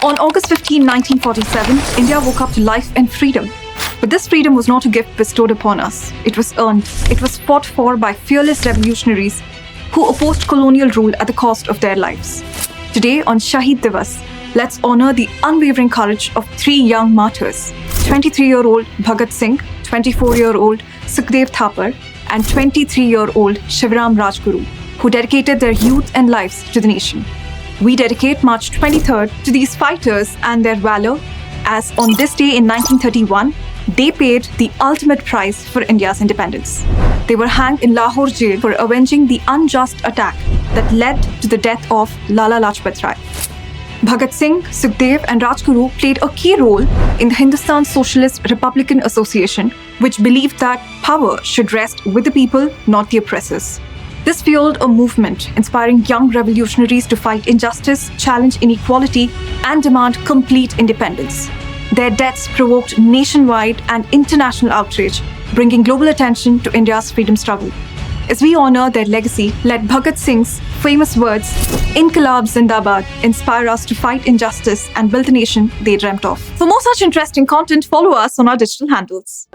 On August 15, 1947, India woke up to life and freedom. But this freedom was not a gift bestowed upon us. It was earned. It was fought for by fearless revolutionaries who opposed colonial rule at the cost of their lives. Today, on Shahid Divas, let's honor the unwavering courage of three young martyrs: 23-year-old Bhagat Singh, 24-year-old Sukhdev Thapar, and 23-year-old Shivaram Rajguru, who dedicated their youth and lives to the nation. We dedicate March 23rd to these fighters and their valor, as on this day in 1931, they paid the ultimate price for India's independence. They were hanged in Lahore jail for avenging the unjust attack that led to the death of Lala Lajpat Rai. Bhagat Singh, Sukhdev and Rajguru played a key role in the Hindustan Socialist Republican Association, which believed that power should rest with the people, not the oppressors. This fueled a movement inspiring young revolutionaries to fight injustice, challenge inequality, and demand complete independence. Their deaths provoked nationwide and international outrage, bringing global attention to India's freedom struggle. As we honor their legacy, let Bhagat Singh's famous words, "Inqilab Zindabad," inspire us to fight injustice and build the nation they dreamt of. For more such interesting content, follow us on our digital handles.